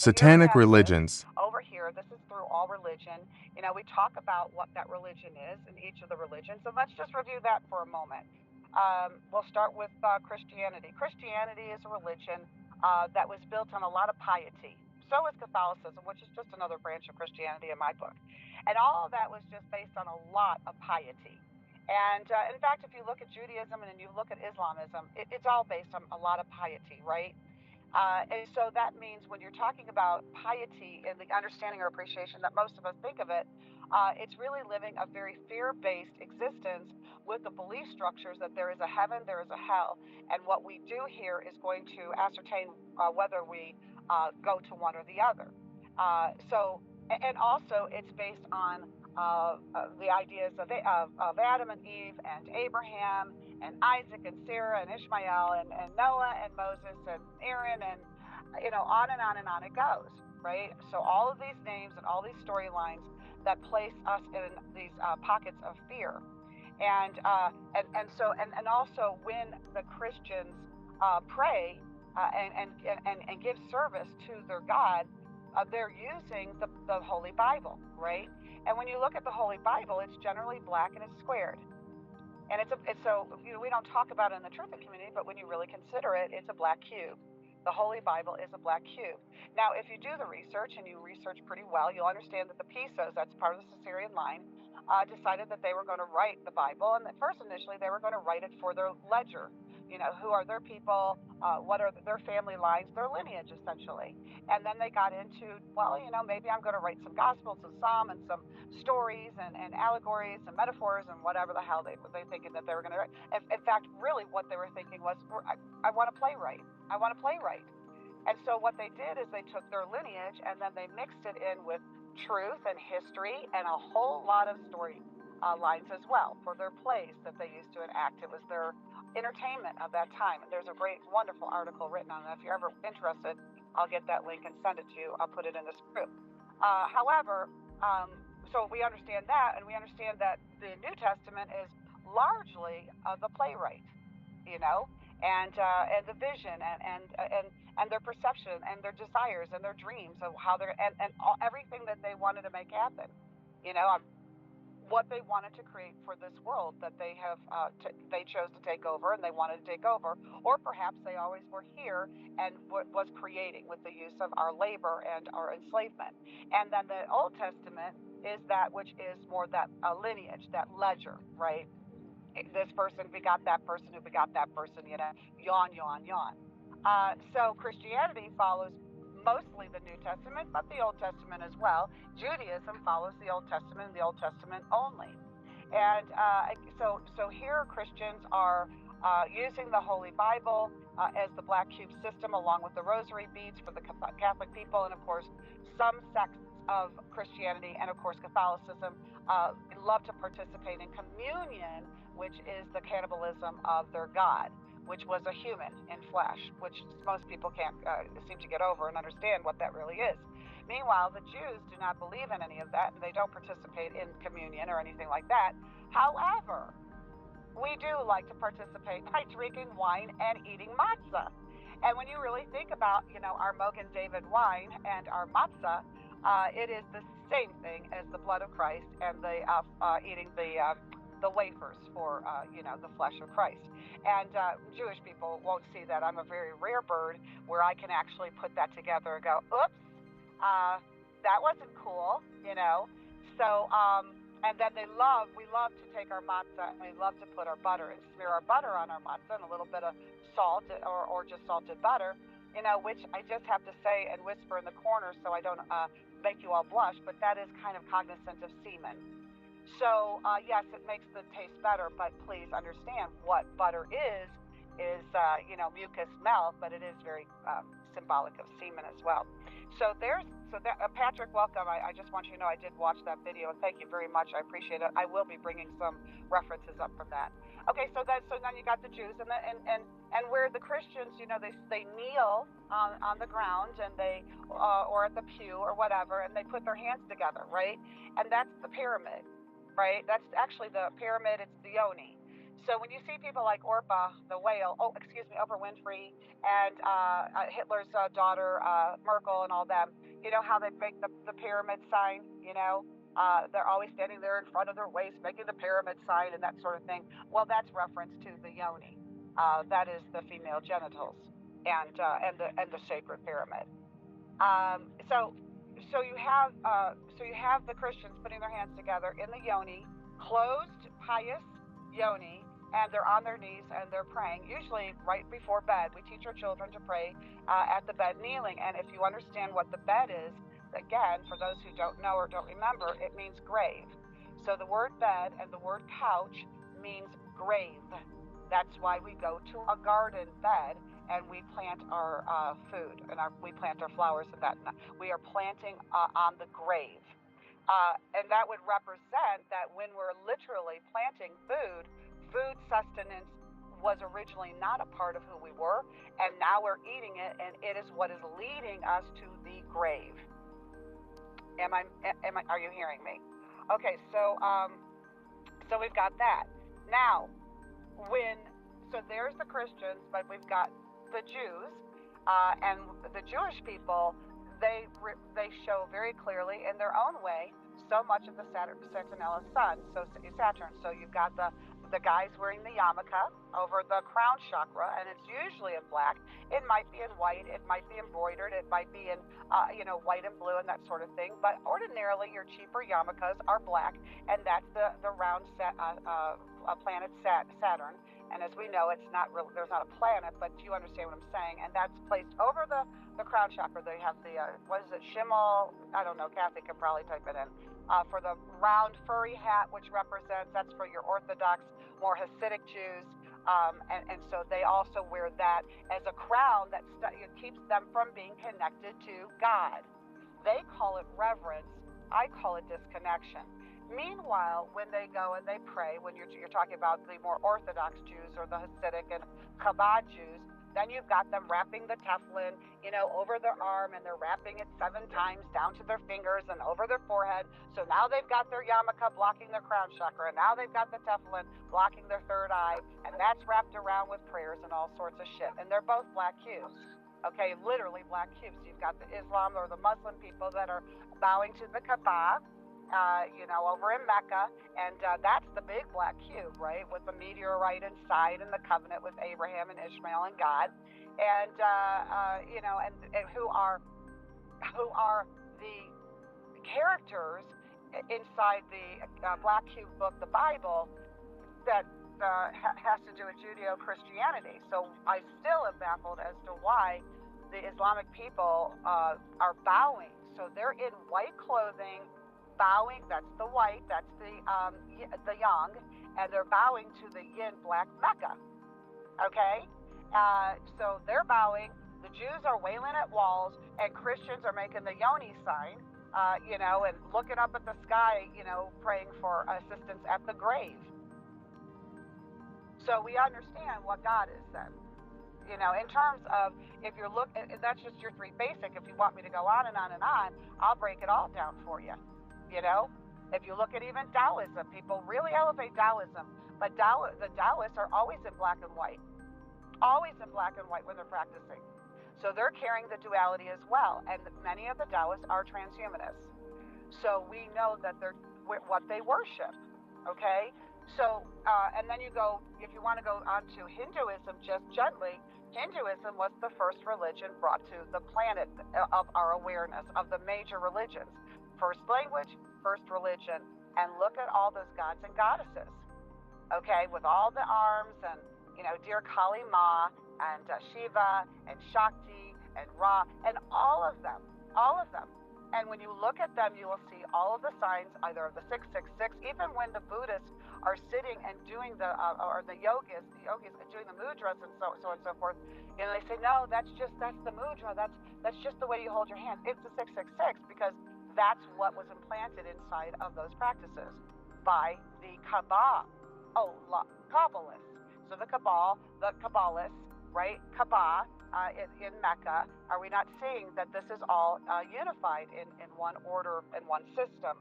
Here we Satanic have this religions. over here. This is through all religion. We talk about what that religion is in each of the religions. And let's just review that for a moment. We'll start with Christianity. Christianity is a religion that was built on a lot of piety. So is Catholicism, which is just another branch of Christianity in my book. And all of that was just based on a lot of piety. And in fact, if you look at Judaism and you look at Islamism, it's all based on a lot of piety, right? And so that means when you're talking about piety and the understanding or appreciation that most of us think of it, it's really living a very fear-based existence with the belief structures that there is a heaven, there is a hell, and what we do here is going to ascertain whether we go to one or the other. And also it's based on the ideas of Adam and Eve and Abraham and Isaac and Sarah and Ishmael and Noah and Moses and Aaron and on and on and on it goes, right? So all of these names and all these storylines that place us in these pockets of fear, and also when the Christians pray and give service to their God, they're using the Holy Bible, right? And when you look at the Holy Bible, it's generally black and it's squared. And it's so we don't talk about it in the truthing community, but when you really consider it, it's a black cube. The Holy Bible is a black cube. Now, if you do the research and you research pretty well, you'll understand that the Pisos, that's part of the Caesarean line, decided that they were going to write the Bible. And at first, initially, they were going to write it for their ledger. Who are their people, what are their family lines, their lineage, essentially. And then they got into, well, maybe I'm going to write some Gospels and Psalm and some stories and allegories and metaphors and whatever the hell they thinking that they were going to write. In fact, really what they were thinking was, I want to playwright. I want to playwright. And so what they did is they took their lineage and then they mixed it in with truth and history and a whole lot of story lines as well for their plays that they used to enact. It was their entertainment of that time. And there's a great, wonderful article written on it. If you're ever interested, I'll get that link and send it to you. I'll put it in this group. However, so we understand that, and we understand that the New Testament is largely the playwright, and the vision and their perception and their desires and their dreams of how they're and everything that they wanted to make happen, what they wanted to create for this world that they have they chose to take over and they wanted to take over, or perhaps they always were here and was creating with the use of our labor and our enslavement. And then the Old Testament is that which is more that lineage, that ledger, right? This person begot that person who begot that person, yawn, yawn, yawn. So Christianity follows mostly the New Testament, but the Old Testament as well. Judaism follows the Old Testament and the Old Testament only. And so here Christians are using the Holy Bible as the black cube system, along with the rosary beads for the Catholic people, and of course some sects of Christianity and of course Catholicism love to participate in communion, which is the cannibalism of their God, which was a human in flesh, which most people can't seem to get over and understand what that really is. Meanwhile, the Jews do not believe in any of that, and they don't participate in communion or anything like that. However, we do like to participate by drinking wine and eating matzah. And when you really think about, our Mogen David wine and our matzah, it is the same thing as the blood of Christ and the eating the wafers for the flesh of Christ. And Jewish people won't see that. I'm a very rare bird where I can actually put that together and go, oops, that wasn't cool, So and then we love to take our matzah and we love to put our butter and smear our butter on our matzah and a little bit of salt or just salted butter, which I just have to say and whisper in the corner so I don't make you all blush, but that is kind of cognizant of semen. So yes, it makes the taste better, but please understand what butter is mucus melt, but it is very symbolic of semen as well. Patrick, welcome. I just want you to know I did watch that video, and thank you very much. I appreciate it. I will be bringing some references up from that. Okay, so then you got the Jews and where the Christians, they kneel on the ground and they or at the pew or whatever, and they put their hands together, right? And that's the pyramid, right? That's actually the pyramid. It's the yoni. So when you see people like the whale, Oprah Winfrey, and Hitler's daughter, Merkel, and all them, you know how they make the pyramid sign, they're always standing there in front of their waist making the pyramid sign and that sort of thing. Well, that's reference to the yoni. That is the female genitals, and the sacred pyramid. Um, so you have the Christians putting their hands together in the yoni, closed, pious yoni, and they're on their knees and they're praying. Usually right before bed, we teach our children to pray at the bed kneeling. And if you understand what the bed is, again, for those who don't know or don't remember, it means grave. So the word bed and the word couch means grave. That's why we go to a garden bed and we plant our food and we plant our flowers and that. We are planting on the grave. And that would represent that when we're literally planting food sustenance was originally not a part of who we were, and now we're eating it, and it is what is leading us to the grave. Are you hearing me? Okay, so we've got that. Now, so there's the Christians, but we've got the Jews, and the Jewish people, they show very clearly in their own way so much of the Saturnalia sun, so Saturn. So you've got the guys wearing the yarmulke over the crown chakra, and it's usually in black. It might be in white, it might be embroidered, it might be in white and blue and that sort of thing. But ordinarily, your cheaper yarmulkes are black, and that's the round planet Saturn. And as we know, it's not real. There's not a planet, but you understand what I'm saying. And that's placed over the crown chakra. They have the what is it, Shimmel? I don't know. Kathy can probably type it in. For the round furry hat, which represents, that's for your Orthodox, more Hasidic Jews. And so they also wear that as a crown that keeps them from being connected to God. They call it reverence. I call it disconnection. Meanwhile, when they go and they pray, when you're talking about the more Orthodox Jews or the Hasidic and Chabad Jews, then you've got them wrapping the tefillin, over their arm, and they're wrapping it 7 times down to their fingers and over their forehead. So now they've got their yarmulke blocking their crown chakra, and now they've got the tefillin blocking their third eye, and that's wrapped around with prayers and all sorts of shit. And they're both black cubes. Okay, literally black cubes. You've got the Islam or the Muslim people that are bowing to the Kaaba, over in Mecca, and that's the big black cube, right, with the meteorite inside and the covenant with Abraham and Ishmael and God, and who are the characters inside the black cube book, the Bible, that has to do with Judeo-Christianity. So I still am baffled as to why the Islamic people are bowing. So they're in white clothing, bowing. That's the white, that's the yang, and they're bowing to the yin black Mecca. Okay, so they're bowing. The Jews are wailing at walls, and Christians are making the yoni sign, and looking up at the sky, praying for assistance at the grave. So we understand what God is then. In terms of, if you're that's just your 3 basic. If you want me to go on and on and on, I'll break it all down for you. If you look at even Taoism, people really elevate Taoism, but the Taoists are always in black and white when they're practicing. So they're carrying the duality as well, and many of the Taoists are transhumanists. So we know that they're what they worship, okay? So, and then you go, if you want to go on to Hinduism just gently, Hinduism was the first religion brought to the planet of our awareness of the major religions. First language, first religion, and look at all those gods and goddesses, okay, with all the arms and, dear Kali Ma and Shiva and Shakti and Ra and all of them. And when you look at them, you will see all of the signs, either of the 666, even when the Buddhists are sitting and doing or the yogis doing the mudras and so on and so forth, they say, no, that's the mudra, that's just the way you hold your hands. It's the 666 because that's what was implanted inside of those practices by the Kabbalists. So the Kabbalists, right? Kaaba in Mecca. Are we not seeing that this is all unified in one order and one system?